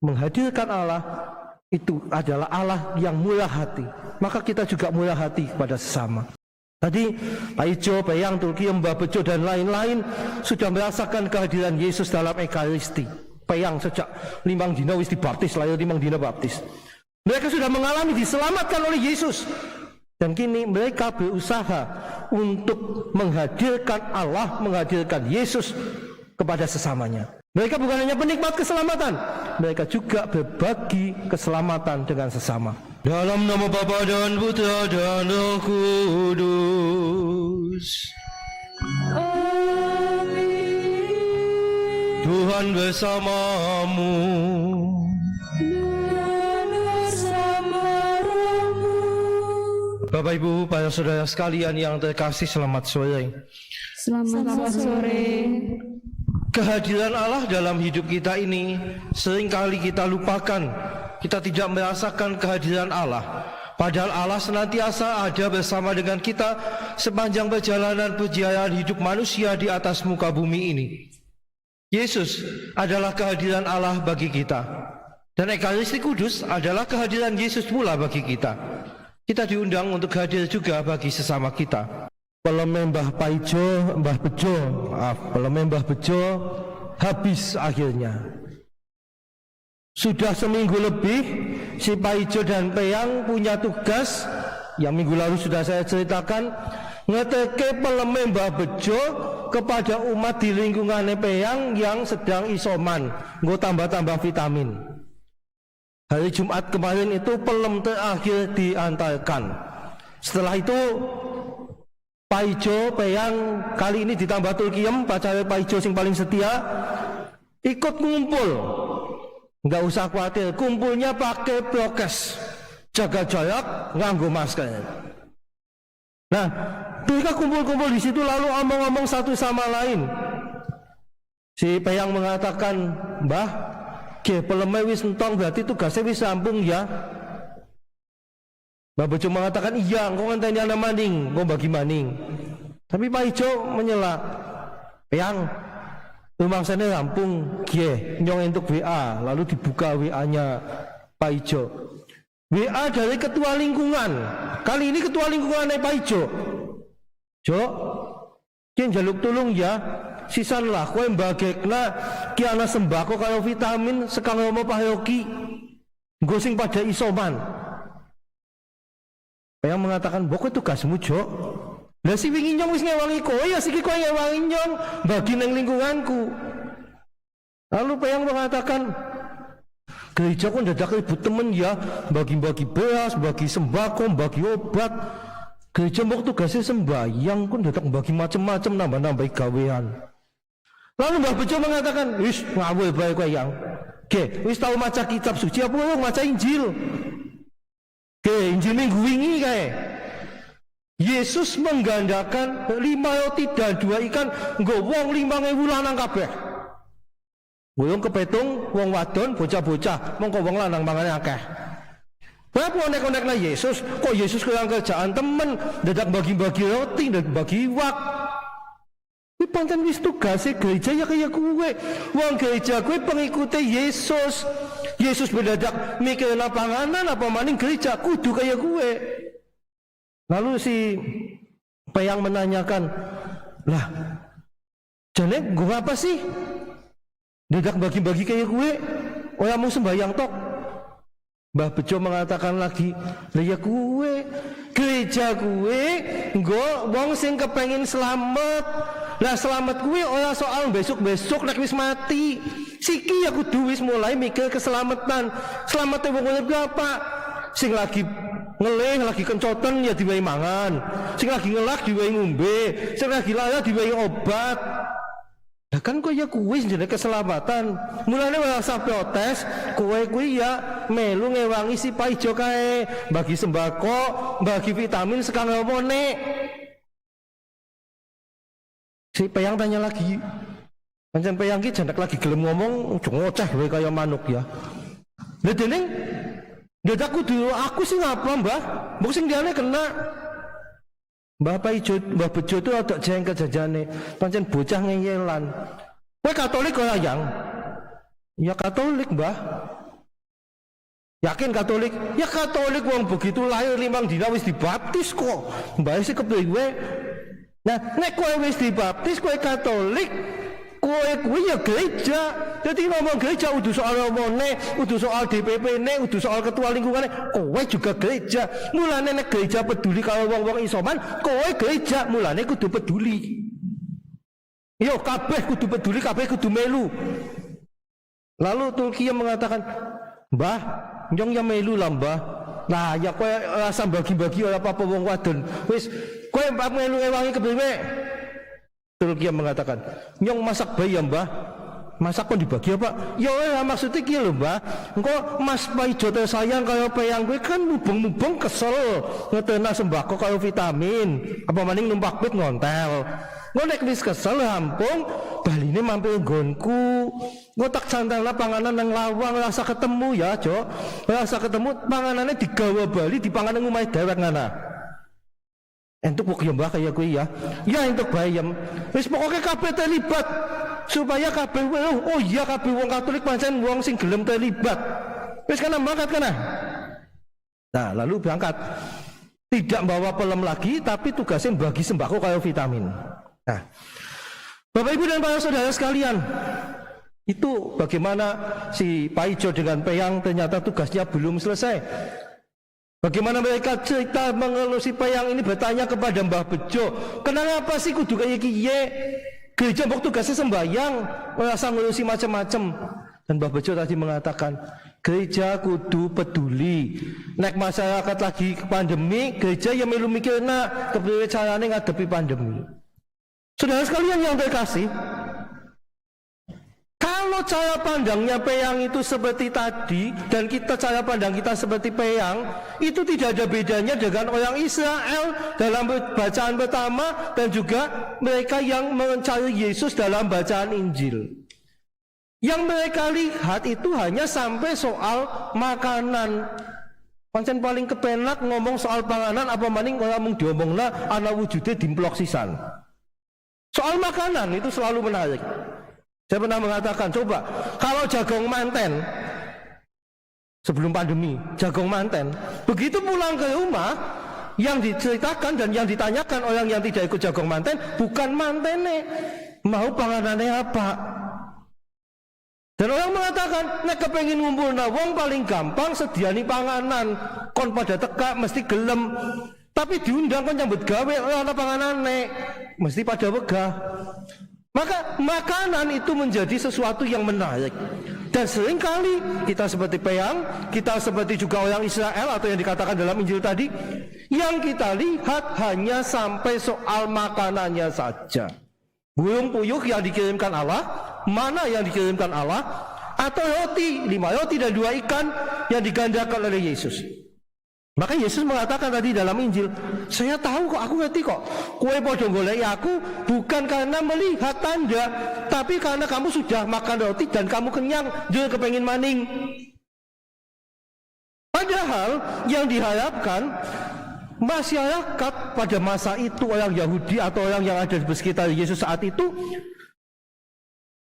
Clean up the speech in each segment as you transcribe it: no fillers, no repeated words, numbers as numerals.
menghadirkan Allah itu adalah Allah yang murah hati, maka kita juga murah hati kepada sesama. Tadi Pak Ijo, Pak Yang, Tulki, Mbah Bejo dan lain-lain sudah merasakan kehadiran Yesus dalam Ekaristi. Pak Yang sejak 5 dina wis dibaptis, lahir 5 dina baptis. Mereka sudah mengalami diselamatkan oleh Yesus. Dan kini mereka berusaha untuk menghadirkan Allah, menghadirkan Yesus kepada sesamanya. Mereka bukan hanya penikmat keselamatan, mereka juga berbagi keselamatan dengan sesama. Dalam nama Bapa dan Putra dan Roh Kudus. Amin. Tuhan bersamamu. Dan bersama rohmu. Bapak Ibu, para saudara sekalian yang terkasih, selamat sore. Selamat sore. Kehadiran Allah dalam hidup kita ini seringkali kita lupakan. Kita tidak merasakan kehadiran Allah. Padahal Allah senantiasa ada bersama dengan kita sepanjang perjalanan hidup manusia di atas muka bumi ini. Yesus adalah kehadiran Allah bagi kita. Dan Ekaristi Kudus adalah kehadiran Yesus pula bagi kita. Kita diundang untuk hadir juga bagi sesama kita. Peleme Mbah Paijo, Mbah Bejo, peleme Mbah Bejo habis akhirnya. Sudah seminggu lebih si Paijo dan Peyang punya tugas yang minggu lalu sudah saya ceritakan, ngeteke peleme Mbah Bejo kepada umat di lingkungan Peyang yang sedang isoman, nggo tambah-tambah vitamin. Hari Jumat kemarin itu pelem terakhir diantarkan. Setelah itu Paijo, Peyang kali ini ditambah Tulkiem, pacare Paijo sing paling setia, ikut ngumpul. Nggak usah khawatir, kumpulnya pakai prokes, jaga jarak, nganggo masker. Nah, mereka kumpul-kumpul di situ lalu omong-omong satu sama lain. Si Peyang mengatakan, Mbah, ge peleme wis entong, berarti tugasnya wis rampung ya. Mbah Bejo mengatakan, iya, engkau ngenteni ana maning, engkau bagi maning. Tapi Pak Ijo menyela, Peyang, rumah sana rampung, gie, nyong untuk WA, lalu dibuka WA-nya Pak Ijo. WA dari ketua lingkungan, kali ini ketua lingkungan Pak Ijo. Jo, kien jaluk tulung ya, sisan lah, kowe mbagekna, ki ana sembako kaya vitamin, sekang ngomong Pak Yoki, nggo sing pada isoman. Yang mengatakan, "Boko tugasmu, Jo." Lah si wingi nyong wis ngewangi kowe, ya siki kowe ngewangi nyong bagi nang lingkunganku. Lalu Peyang mengatakan, "Gereja kok dadak ribut temen ya, bagi-bagi beras, bagi sembako, bagi obat. Gereja mau tugasnya sembahyang kok dadak bagi macam-macam nambah-nambah gawean." Lalu Mbah Bejo mengatakan, "Wis ngawul bae kowe yang. Ge, wis tau maca kitab suci apa wong maca Injil?" Oke, Injil minggu wingi kae. Yesus menggandakan 5 roti dan 2 ikan nggo wong 5.000 lanang kabeh. Wong kepetung, wong wadon, bocah-bocah, mongko wong lanang mangane akeh. Apa onek-onekna Yesus? Kok Yesus kurang kerjaan temen, dadak bagi-bagi roti, dadak bagi iwak. Kuwi pancen wis tugase gereja ya kaya kuwe. Wong gereja kuwi pengikute Yesus. Yesus mendadak mikir panganan apa maning gereja kudu kaya gue. Lalu si Peyang menanyakan, lah jane gue apa sih? Dadak bagi-bagi kaya gue, orang mau sembahyang tok. Mbah Bejo mengatakan lagi, lah ya gue, gereja gue, gue wong sing kepengin selamat. Lah selamat gue ora soal besok-besok nek wis mati. Siki aku wis mulai mikir keselamatan. Selamatnya wong urip apa? Sing lagi ngelih, lagi kencoten ya diwehi mangan. Sing lagi ngelak diwehi ngombe. Sing lagi lara diwehi obat. Lah kan kok ya kuwi jenenge keselamatan. Mulane ora usah protes, kowe kuwi ya melu ngewangi si Pak Ijo kae, bagi sembako, bagi vitamin sekang omone. Si Peyang tanya lagi, pancen Peyang ki jandak lagi gelem ngomong, ngoceh wae kaya manuk ya. Lah dening dadak kudu aku sing apa, Mbah? Mbok sing diane kena. Mbah Paijo, Mbah Bejo itu ada jengkel jajane, pancen bocah ngeyelan. Kowe Katolik ora yang? Ya Katolik, Mbah. Yakin Katolik? Ya Katolik wong begitu lahir 5 dina wis dibaptis kok. Mbah sih kepriwe? Nah, nek kowe wis dibaptis kowe Katolik, kowe kuwi ya gereja. Jadi ngomong gereja udah soal omone, udah soal DPP-ne, udah soal ketua lingkungannya, kowe juga gereja. Mulane nek gereja peduli kalau wong-wong isoman, kowe gereja mulane kudu peduli. Yo kabeh kudu peduli, kabeh kudu melu. Lalu Tulkia mengatakan, "Mbah, nyong ya melu lah Mbah. Nah, ya kowe rasa bagi-bagi ora apa-apa wong wadon. Wis kowe mbak melu ewangi kepriwe?" Tulkia mengatakan, "Nyong masak bayi ya Mbah." "Masak kok dibagi apa?" "Ya ora maksudnya iki lho Mbah. Engko Mas Paijo teh sayang kaya peyang kowe kan mubeng-mubeng kesel ngetena sembako kaya vitamin. Apa maning numpak pit ngontel. Engko nek wis kesel rampung baline mampir nggonku. Engko tak santelna panganan nang lawang rasa ketemu ya, Jo. Rasa ketemu panganane digawa bali dipangan nang omahe dhewek ngana." "Entuk kok ya Mbah kaya kuwi ya." "Ya entuk bayem." Wis pokoke kabeh terlibat supaya kabeh oh iya kabeh wong Katolik pancen wong sing gelem terlibat. Wis kana berangkat kana. Nah, lalu berangkat. Tidak bawa pelem lagi tapi tugasnya bagi sembako kayak vitamin. Nah, Bapak Ibu dan para saudara sekalian, itu bagaimana si Paijo dengan Peyang ternyata tugasnya belum selesai. Bagaimana mereka cerita mengeluh si Peyang ini bertanya kepada Mbah Bejo, "Kenapa sih kudu kayak kiye? Gereja mbok tugasnya sembahyang, merasa ngurusi macam-macam." Dan Mbah Bejo tadi mengatakan, gereja kudu peduli. Nek masyarakat lagi pandemi, gereja yang melu mikirna kepriwe carane ngadepi pandemi. Saudara sekalian yang terkasih, kalau cara pandangnya Peyang itu seperti tadi dan cara pandang kita seperti Peyang, itu tidak ada bedanya dengan orang Israel dalam bacaan pertama dan juga mereka yang mencari Yesus dalam bacaan Injil. Yang mereka lihat itu hanya sampai soal makanan. Pancen paling kepenak ngomong soal panganan apa maning orang mung diomongna ana wujude dimplok sisan. Soal makanan itu selalu menarik. Saya pernah mengatakan, coba kalau jagung manten sebelum pandemi, jagung manten, begitu pulang ke rumah, yang diceritakan dan yang ditanyakan orang yang tidak ikut jagung manten bukan mantene, mau panganannya apa. Dan orang mengatakan, nek kepengin ngumpul na wong paling gampang sediani panganan, kon pada teka mesti gelem. Tapi diundang kon nyambut gawe ora ana panganane, mesti pada wegah. Maka makanan itu menjadi sesuatu yang menarik. Dan seringkali kita seperti Peyang, kita seperti juga orang Israel atau yang dikatakan dalam Injil tadi, yang kita lihat hanya sampai soal makanannya saja. Burung puyuh yang dikirimkan Allah, mana yang dikirimkan Allah, atau roti, 5 roti dan 2 ikan yang digandakan oleh Yesus. Maka Yesus mengatakan tadi dalam Injil, "Saya tahu kok, aku ngerti kok. Kowe padha goleki aku bukan karena melihat tanda, tapi karena kamu sudah makan roti dan kamu kenyang, jadi kepengin maning." Padahal yang diharapkan masyarakat pada masa itu, orang Yahudi atau orang yang ada di sekitar Yesus saat itu,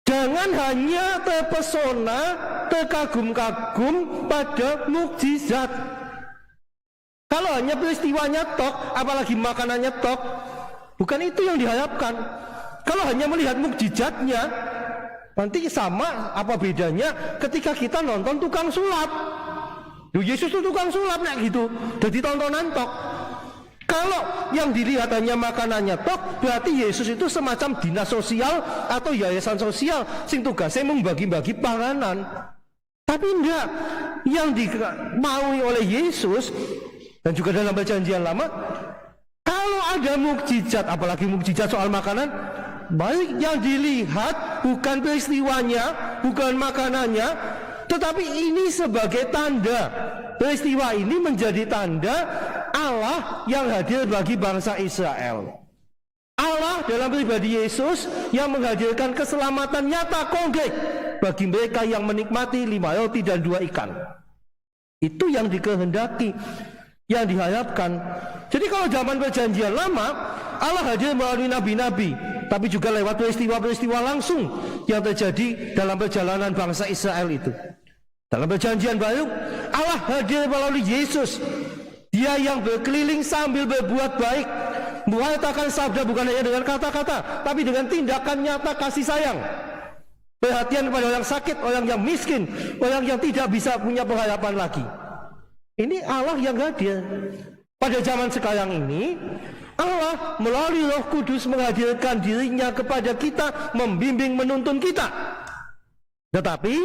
jangan hanya terpesona, terkagum-kagum pada mukjizat. Kalau hanya peristiwanya tok, apalagi makanannya tok, bukan itu yang diharapkan. Kalau hanya melihat mukjizatnya, nanti sama apa bedanya ketika kita nonton tukang sulap. Yesus itu tukang sulap nek gitu, jadi tontonan tok. Kalau yang dilihat hanya makanannya tok, berarti Yesus itu semacam dinas sosial atau yayasan sosial sing tugasnya membagi-bagi panganan. Tapi enggak, yang dimaui oleh Yesus dan juga dalam perjanjian lama, kalau ada mukjizat, apalagi mukjizat soal makanan, baik yang dilihat bukan peristiwanya, bukan makanannya, tetapi ini sebagai tanda. Peristiwa ini menjadi tanda Allah yang hadir bagi bangsa Israel. Allah dalam pribadi Yesus yang menghadirkan keselamatan nyata konkret bagi mereka yang menikmati 5 roti dan 2 ikan. Itu yang dikehendaki, yang diharapkan. Jadi kalau zaman perjanjian lama, Allah hadir melalui nabi-nabi, tapi juga lewat peristiwa-peristiwa langsung yang terjadi dalam perjalanan bangsa Israel itu. Dalam perjanjian baru, Allah hadir melalui Yesus. Dia yang berkeliling sambil berbuat baik, mengatakan sabda bukan hanya dengan kata-kata, tapi dengan tindakan nyata kasih sayang. Perhatian kepada orang sakit, orang yang miskin, orang yang tidak bisa punya pengharapan lagi. Ini Allah yang hadir. Pada zaman sekarang ini, Allah melalui Roh Kudus menghadirkan dirinya kepada kita, membimbing, menuntun kita. Tetapi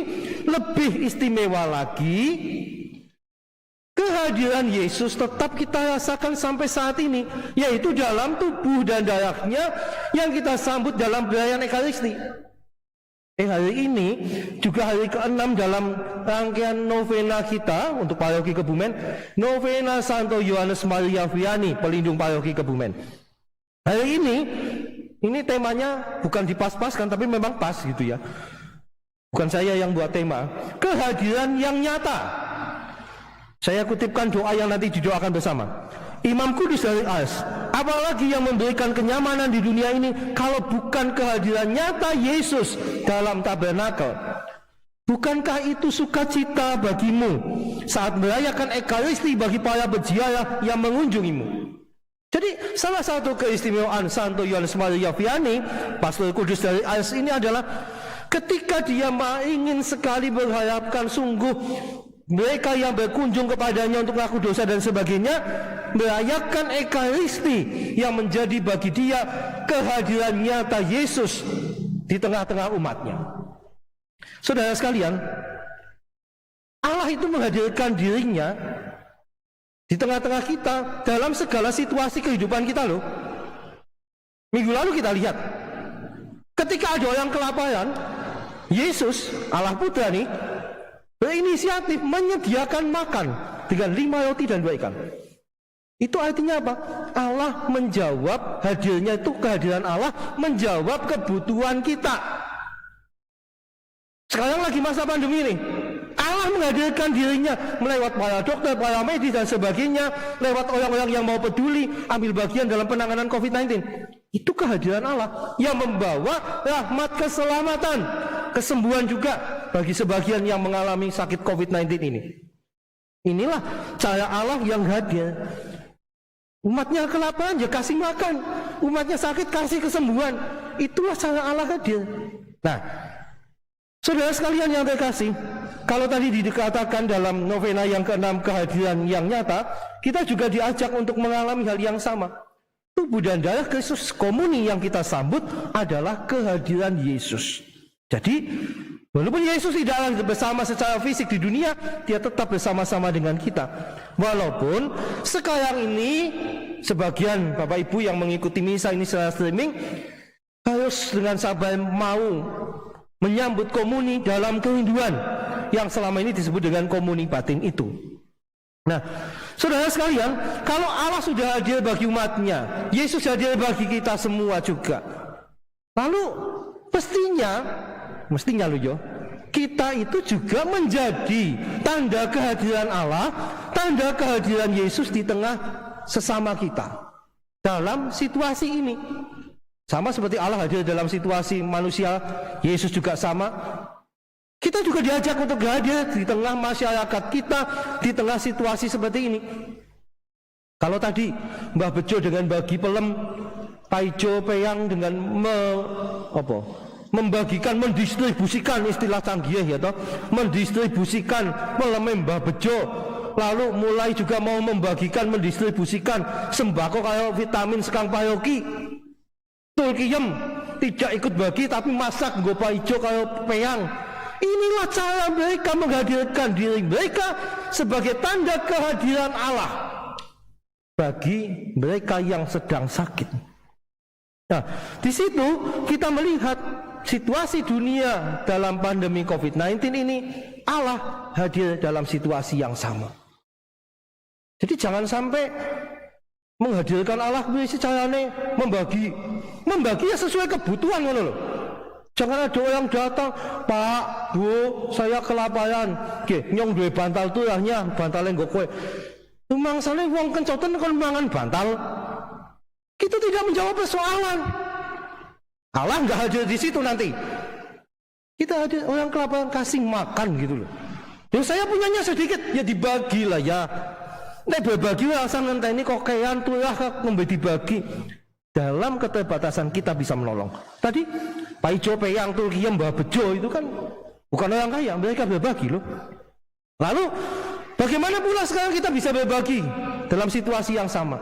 lebih istimewa lagi, kehadiran Yesus tetap kita rasakan sampai saat ini, yaitu dalam tubuh dan darahnya yang kita sambut dalam perayaan Ekaristi. Hari ini juga hari ke-6 dalam rangkaian novena kita untuk Paroki Kebumen, novena Santo Yohanes Maria Vianney, pelindung Paroki Kebumen. Hari ini temanya bukan dipas-paskan, tapi memang pas gitu ya. Bukan saya yang buat tema, kehadiran yang nyata. Saya kutipkan doa yang nanti didoakan bersama. Imam Kudus dari Ars, apalagi yang memberikan kenyamanan di dunia ini kalau bukan kehadiran nyata Yesus dalam tabernakel? Bukankah itu sukacita bagimu saat merayakan Ekaristi bagi para peziarah yang mengunjungimu? Jadi salah satu keistimewaan Santo Yohanes Maria Vianney, Pastor Kudus dari Ars ini adalah ketika dia ingin sekali berharapkan sungguh mereka yang berkunjung kepadanya untuk mengaku dosa dan sebagainya, merayakan Ekaristi yang menjadi bagi dia kehadiran nyata Yesus di tengah-tengah umatnya. Saudara sekalian, Allah itu menghadirkan dirinya di tengah-tengah kita dalam segala situasi kehidupan kita loh. Minggu lalu kita lihat, ketika ada orang kelaparan, Yesus, Allah Putra nih, berinisiatif menyediakan makan dengan 5 roti dan 2 ikan. Itu artinya apa? Allah menjawab, hadirnya itu kehadiran Allah menjawab kebutuhan kita. Sekarang lagi masa pandemi ini, Allah menghadirkan dirinya melewat para dokter, para medis dan sebagainya, lewat orang-orang yang mau peduli, ambil bagian dalam penanganan COVID-19. Itu kehadiran Allah yang membawa rahmat keselamatan, kesembuhan juga bagi sebagian yang mengalami sakit COVID-19 ini. Inilah cara Allah yang hadir. Umatnya kelaparan ya kasih makan, umatnya sakit kasih kesembuhan. Itulah cara Allah hadir. Nah, saudara sekalian yang terkasih, kalau tadi dikatakan dalam novena yang ke-6 kehadiran yang nyata, kita juga diajak untuk mengalami hal yang sama. Tubuh dan darah Kristus, komuni yang kita sambut adalah kehadiran Yesus. Jadi walaupun Yesus tidak bersama secara fisik di dunia, dia tetap bersama-sama dengan kita. Walaupun sekarang ini sebagian Bapak Ibu yang mengikuti misa ini secara streaming harus dengan sabar mau menyambut komuni dalam kerinduan yang selama ini disebut dengan komuni batin itu. Nah, saudara sekalian, kalau Allah sudah hadir bagi umatnya, Yesus hadir bagi kita semua juga. Lalu mestinya loh yo, kita itu juga menjadi tanda kehadiran Allah, tanda kehadiran Yesus di tengah sesama kita dalam situasi ini. Sama seperti Allah hadir dalam situasi manusia, Yesus juga sama. Kita juga diajak untuk hadir di tengah masyarakat kita, di tengah situasi seperti ini. Kalau tadi Mbah Bejo dengan bagi pelem, Paijo Peyang dengan membagikan, mendistribusikan, istilah canggih ya toh, mendistribusikan pelem Mbah Bejo, lalu mulai juga mau membagikan, mendistribusikan sembako kayak vitamin sekang payoki. Tulkiyem tidak ikut bagi tapi masak nggo Paijo kayak Peyang. Inilah cara mereka menghadirkan diri mereka sebagai tanda kehadiran Allah bagi mereka yang sedang sakit. Nah, di situ kita melihat situasi dunia dalam pandemi COVID-19 ini, Allah hadir dalam situasi yang sama. Jadi jangan sampai menghadirkan Allah secara membagi ya sesuai kebutuhan ngono loh. Jangan ada orang datang, Pak, Bu, saya kelaparan. Oke, nyong duwe bantal turahnya, bantalnya nggo kowe. Rumangsane wong kencoten kon mangan bantal. Kita tidak menjawab persoalan. Allah nggak hadir di situ nanti. Kita hadir orang kelaparan kasih makan gitu loh. Yang saya punyanya sedikit, ya dibagilah ya. Nek berbagi rasa ngenteni kokean tuh lah memberi dibagi. Dalam keterbatasan kita bisa menolong. Tadi Pak Ijo, Peyang, Tulkiem, Mbah Bejo itu kan bukan orang kaya, mereka berbagi loh. Lalu bagaimana pula sekarang kita bisa berbagi dalam situasi yang sama?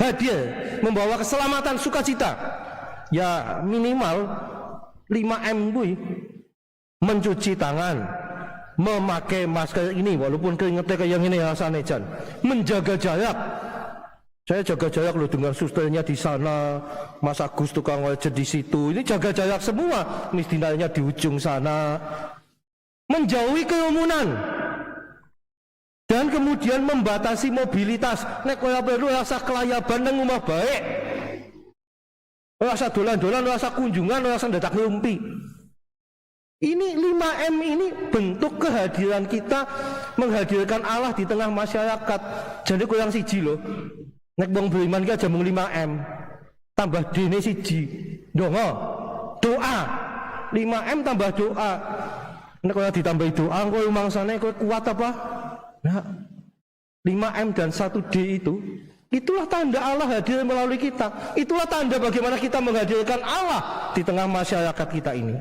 Hadir membawa keselamatan, sukacita. Ya minimal 5M gue. Mencuci tangan, memakai masker ini walaupun keringetnya kayak yang ini rasanya Jan. Menjaga jarak. Saya jaga jarak loh dengan susternya di sana, Mas Agus tukang ojek di situ. Ini jaga jarak semua, misdinarnya di ujung sana. Menjauhi kerumunan dan kemudian membatasi mobilitas. Nek koyo perlu rasa kelayaban nang omah baik. Rasa dolan-dolan, rasa kunjungan, rasa ndadak ngumpi. Ini 5M ini bentuk kehadiran kita menghadirkan Allah di tengah masyarakat. Jadi kurang siji loh. Nek wong beriman ki aja mung 5M. Tambah dene siji. Ndonga, doa. 5M tambah doa. Nek ora ditambahi doa kowe mangsane kowe kuat apa? Nah, 5M dan 1D itulah tanda Allah hadir melalui kita. Itulah tanda bagaimana kita menghadirkan Allah di tengah masyarakat kita ini.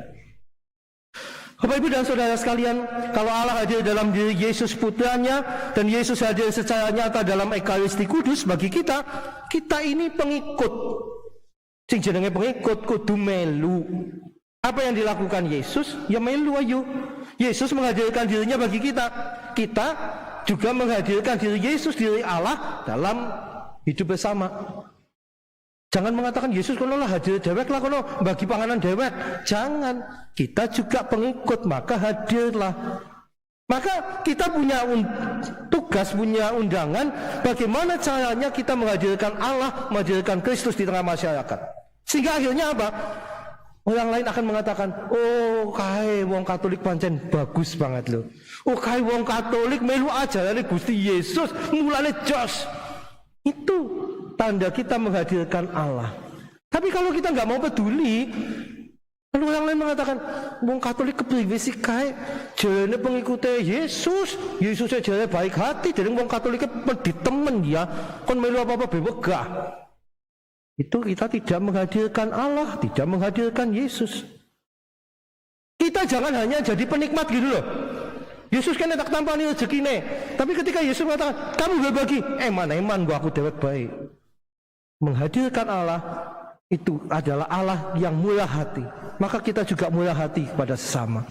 Bapak Ibu dan Saudara sekalian, kalau Allah hadir dalam diri Yesus putranya dan Yesus hadir secara nyata dalam Ekaristi Kudus bagi kita, kita ini pengikut. Sing jenenge pengikut kudu melu. Apa yang dilakukan Yesus? Ya melu ayo. Yesus menghadirkan dirinya bagi kita. Kita juga menghadirkan diri Yesus, diri Allah dalam hidup bersama. Jangan mengatakan Yesus kono lah hadir dewek lah kono bagi panganan dewek. Jangan. Kita juga pengikut, maka hadirlah. Maka kita punya tugas, punya undangan bagaimana caranya kita menghadirkan Allah, menghadirkan Kristus di tengah masyarakat. Sehingga akhirnya apa? Orang lain akan mengatakan, oh kae wong Katolik pancen bagus banget loh. Oh kae wong Katolik melu ajarane Gusti Yesus, mulane jos. Itu tanda kita menghadirkan Allah. Tapi kalau kita nggak mau peduli, lalu orang lain mengatakan, wong Katolik kepriwe sih kae, jarene pengikutnya Yesus, Yesusnya jarene baik hati, jadi wong Katolik pedit temen ya, kon melu apa-apa bewegah. Itu kita tidak menghadirkan Allah, tidak menghadirkan Yesus. Kita jangan hanya jadi penikmat gitu loh. Yesus kan tak tampani rezekine, tapi ketika Yesus mengatakan, kamu berbagi, eman gua aku dewek baik. Menghadirkan Allah itu adalah Allah yang murah hati. Maka kita juga murah hati kepada sesama.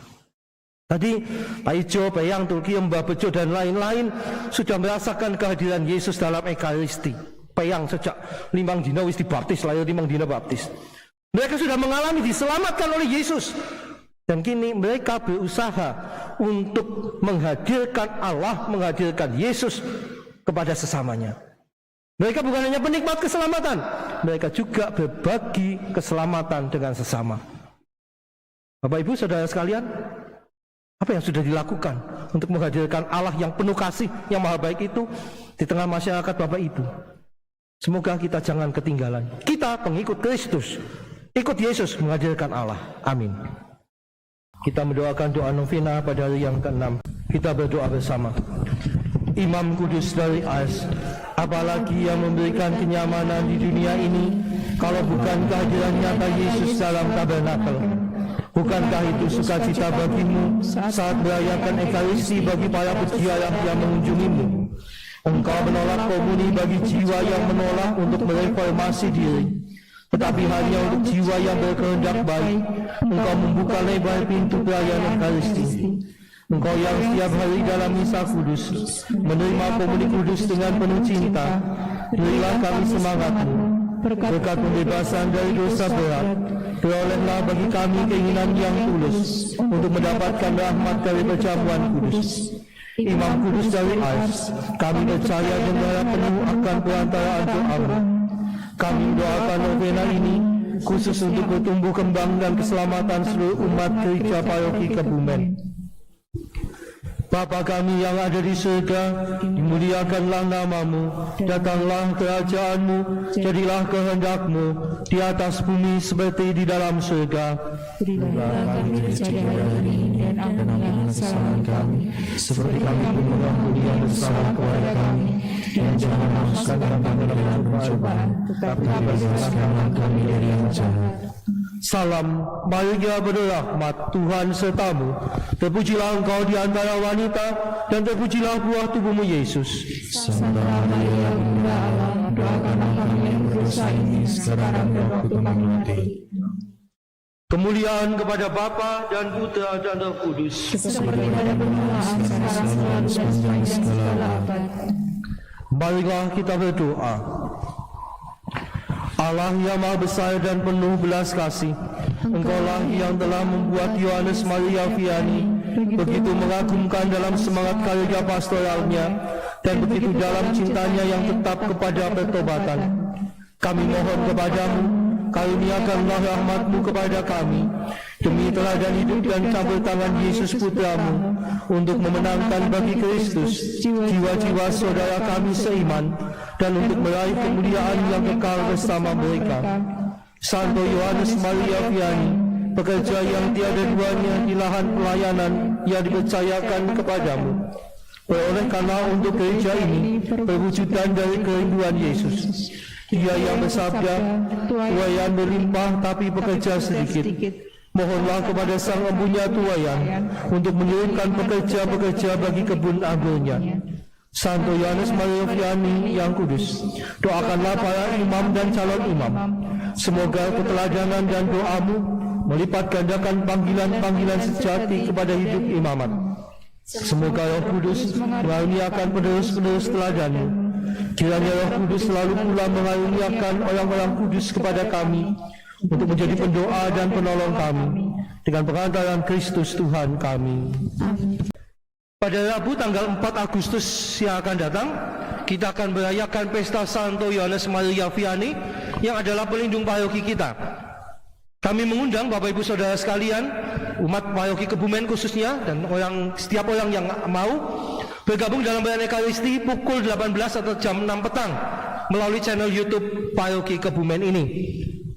Tadi Pak Ijo, Peyang, Tulkiem, Mbah Bejo dan lain-lain sudah merasakan kehadiran Yesus dalam Ekaristi. Peyang sejak 5 dina wis dibaptis, lahir 5 dina baptis. Mereka sudah mengalami diselamatkan oleh Yesus. Dan kini mereka berusaha untuk menghadirkan Allah, menghadirkan Yesus kepada sesamanya. Mereka bukan hanya penikmat keselamatan, mereka juga berbagi keselamatan dengan sesama. Bapak Ibu Saudara sekalian, apa yang sudah dilakukan untuk menghadirkan Allah yang penuh kasih, yang maha baik itu di tengah masyarakat Bapak Ibu? Semoga kita jangan ketinggalan. Kita pengikut Kristus, ikut Yesus menghadirkan Allah. Amin. Kita mendoakan doa novena pada hari yang ke-6. Kita berdoa bersama. Imam Kudus dari Ars, apalagi yang memberikan kenyamanan di dunia ini kalau bukan kehadiran nyata Yesus dalam tabernakel? Bukankah itu sukacita bagimu saat merayakan Ekaristi bagi para peziarah yang mengunjungimu? Engkau menolak komuni bagi jiwa yang menolak untuk mereformasi diri, tetapi hanya untuk jiwa yang berkehendak baik. Engkau membuka lebar pintu perayaan Ekaristi. Engkau yang setiap hari dalam misa kudus menerima komuni kudus dengan penuh cinta, berilah kami semangatmu. Berkat pembebasan dari dosa berat, perolehlah bagi kami keinginan yang tulus untuk mendapatkan rahmat dari perjamuan kudus. Imam Kudus dari Ars, kami percaya dan berharap penuh akan perantaraan doamu. Kami doakan novena ini khusus untuk bertumbuh kembang dan keselamatan seluruh umat gereja paroki Kebumen. Bapa kami yang ada di surga, dimuliakanlah namamu, datanglah kerajaanmu, jadilah kehendak-Mu di atas bumi seperti di dalam surga. Berilah kami rezeki hari ini, dan ampunilah kesalahan kami, seperti kami pun mengampuni yang bersalah kepada kami, dan jangan masukkan kami dalam pencobaan, tetapi bebaskanlah kami dari yang jahat. Salam Maria berrahmat, Tuhan sertamu. Terpujilah engkau di antara wanita, dan terpujilah buah tubuhmu Yesus. Santa Maria Bunda Allah, doakanlah kami yang berdosa ini sekarang dan waktu kami mati. Kemuliaan kepada Bapa dan Putra dan Roh Kudus. Seperti pada permulaan, sekarang selalu dan sepanjang segala abad. Marilah kita berdoa. Allah yang Maha Besar dan penuh belas kasih, Engkaulah yang telah membuat Yohanes Maria Vianney begitu mengagumkan dalam semangat karya pastoralnya dan begitu dalam cintanya yang tetap kepada pertobatan. Kami mohon kepadamu, karuniakanlah rahmat-Mu kepada kami, demi teladan hidup dan campur tangan Yesus Putramu, untuk memenangkan bagi Kristus jiwa-jiwa saudara kami seiman, dan untuk meraih kemuliaan yang kekal bersama mereka. Santo Yohanes Maria Vianney, pekerja yang tiada duanya di lahan pelayanan yang dipercayakan kepadamu, perolehkanlah untuk gereja ini perwujudan dari kerinduan Yesus. Dia yang bersabda, tuaian berlimpah tapi pekerja sedikit. Mohonlah kepada Sang Empunya tuaian untuk mengirimkan pekerja-pekerja bagi kebun anggurnya. Santo Yohanes Maria Vianney yang kudus, doakanlah para imam dan calon imam. Semoga keteladanan dan doamu melipat gandakan panggilan-panggilan sejati kepada hidup imamat. Semoga Roh Kudus mengaruniakan penerus-penerus teladanmu. Kiranya Roh Kudus selalu pula mengaruniakan orang-orang kudus kepada kami, untuk menjadi pendoa dan penolong kami, dengan perantaraan Kristus Tuhan kami. Pada Rabu tanggal 4 Agustus yang akan datang, kita akan merayakan pesta Santo Yohanes Maria Vianney yang adalah pelindung paroki kita. Kami mengundang Bapak Ibu Saudara sekalian, umat paroki Kebumen khususnya, dan setiap orang yang mau bergabung dalam perayaan Ekaristi pukul 18 atau jam 6 petang melalui channel YouTube paroki Kebumen ini.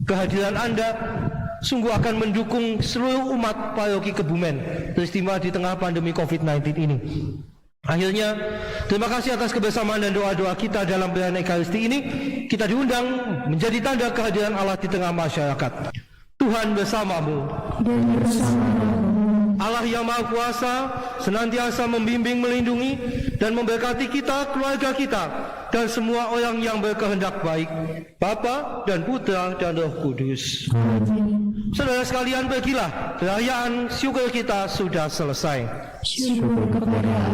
Kehadiran Anda sungguh akan mendukung seluruh umat paroki Kebumen, teristimewa di tengah pandemi COVID-19 ini. Akhirnya, terima kasih atas kebersamaan dan doa-doa kita dalam perayaan Ekaristi ini. Kita diundang menjadi tanda kehadiran Allah di tengah masyarakat. Tuhan bersamamu. Dan bersamamu. Allah yang Maha Kuasa senantiasa membimbing, melindungi, dan memberkati kita, keluarga kita, dan semua orang yang berkehendak baik, Bapa dan Putra dan Roh Kudus. Amin. Saudara sekalian, pergilah, perayaan syukur kita sudah selesai. Syukur kepada Allah.